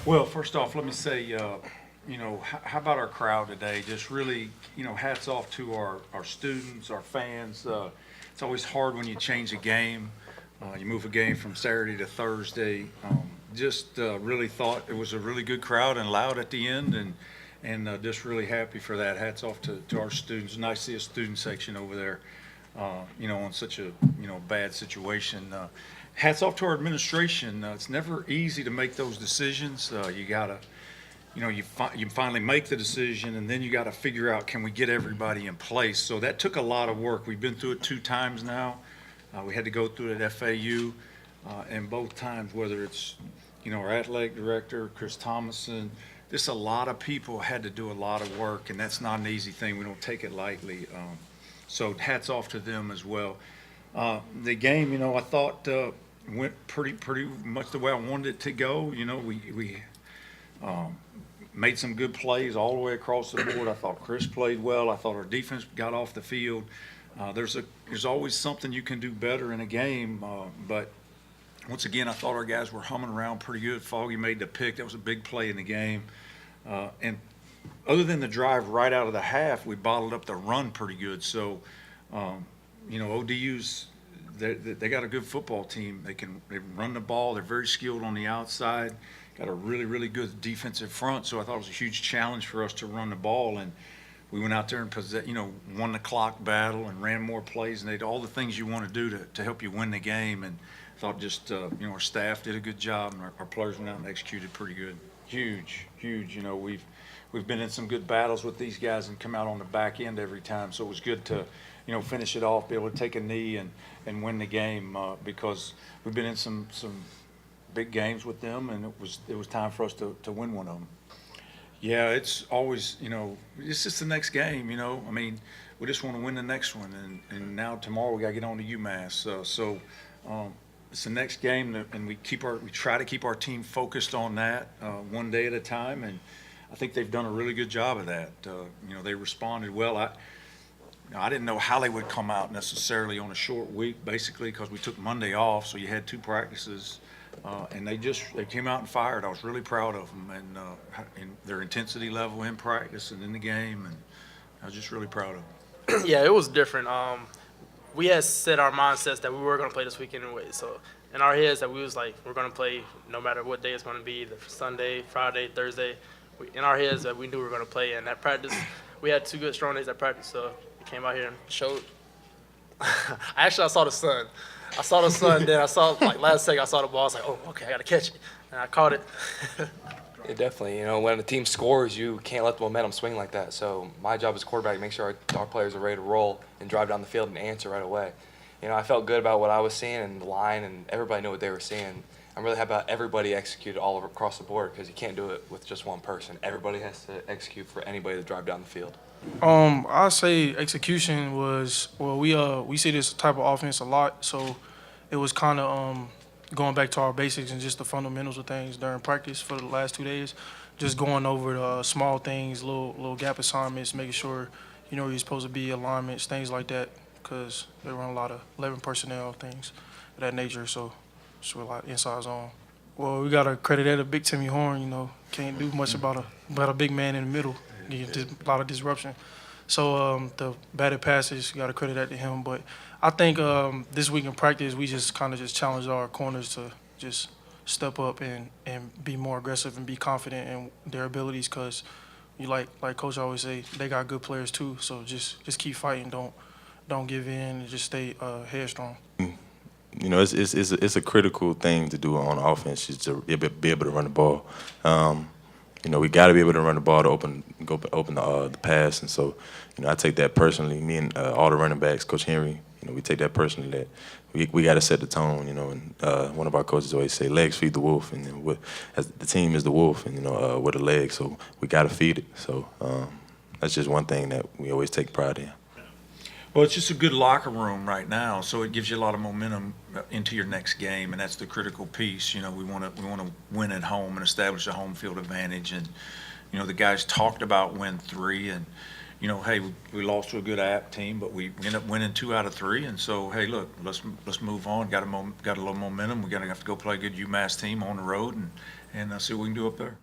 Well, first off, let me say, how about our crowd today? Just really, hats off to our students, our fans. It's always hard when you change a game. You move a game from Saturday to Thursday. Really thought it was a really good crowd and loud at the end, and just really happy for that. Hats off to our students. Nice to see a student section over there, on such a, bad situation. Hats off to our administration. It's never easy to make those decisions. You gotta, you finally make the decision, and then you got to figure out, can we get everybody in place? So that took a lot of work. We've been through it 2 times now. We had to go through it at FAU, and both times, whether it's, our athletic director, Chris Thomason, just a lot of people had to do a lot of work, and that's not an easy thing. We don't take it lightly. So hats off to them as well. The game, I thought went pretty much the way I wanted it to go. We made some good plays all the way across the board. I thought Chris played well. I thought our defense got off the field. There's always something you can do better in a game, but once again, I thought our guys were humming around pretty good. Foggie made the pick. That was a big play in the game. And other than the drive right out of the half, we bottled up the run pretty good. So, ODU's they got a good football team. They can run the ball. They're very skilled on the outside. Got a really, really good defensive front. So I thought it was a huge challenge for us to run the ball. And we went out there and won the clock battle and ran more plays, and they did all the things you want to do to help you win the game. And I thought just our staff did a good job, and our players went out and executed pretty good. Huge. We've been in some good battles with these guys and come out on the back end every time. So it was good to finish it off, be able to take a knee and win the game, because we've been in some big games with them, and it was time for us to win one of them. Yeah, it's always, it's just the next game, we just want to win the next one. And now tomorrow we got to get on to UMass. So it's the next game, and we try to keep our team focused on that one day at a time. And I think they've done a really good job of that. They responded well. I didn't know how they would come out necessarily on a short week, basically, because we took Monday off, so you had 2 practices. And they came out and fired. I was really proud of them and their intensity level in practice and in the game, and I was just really proud of them. Yeah, it was different. We had set our mindsets that we were going to play this weekend anyway. So in our heads that we was like, we're going to play no matter what day it's going to be, the Sunday, Friday, Thursday. In our heads that we knew we were going to play. And that practice, we had 2 good strong days at practice. So we came out here and showed. Actually, I saw the sun. Then I saw, last second, I saw the ball. I was like, oh, okay, I got to catch it. And I caught it. Yeah, definitely. When the team scores, you can't let the momentum swing like that. So my job as quarterback to make sure our players are ready to roll and drive down the field and answer right away. I felt good about what I was seeing and the line, and everybody knew what they were seeing. I'm really happy about everybody executed all over across the board, because you can't do it with just one person. Everybody has to execute for anybody to drive down the field. I say execution was, we see this type of offense a lot, so it was kind of going back to our basics and just the fundamentals of things during practice for the last 2 days, just going over the small things, little gap assignments, making sure you're supposed to be alignments, things like that, because they run a lot of 11 personnel things of that nature, so it's a lot of inside zone. Well, we got to credit that to Big Timmy Horn. Can't do much about a big man in the middle. A lot of disruption. So the batted passes, got to credit that to him. But I think this week in practice, we just kind of challenged our corners to just step up and be more aggressive and be confident in their abilities, because like Coach always say, they got good players too. So just keep fighting. Don't give in, and just stay headstrong. It's a critical thing to do on offense, just to be able to run the ball. We got to be able to run the ball to open the pass, and so I take that personally. Me and all the running backs, Coach Henry, we take that personally, that we got to set the tone. And one of our coaches always say, "Legs feed the wolf," and as the team is the wolf, and we're the legs, so we got to feed it. So that's just one thing that we always take pride in. Well, it's just a good locker room right now, so it gives you a lot of momentum into your next game, and that's the critical piece. We want to win at home and establish a home field advantage, and the guys talked about win 3, and you know, hey, we lost to a good App team, but we ended up winning 2 out of 3. And so, hey, look, let's move on. Got a little momentum. We're going to have to go play a good UMass team on the road and see what we can do up there.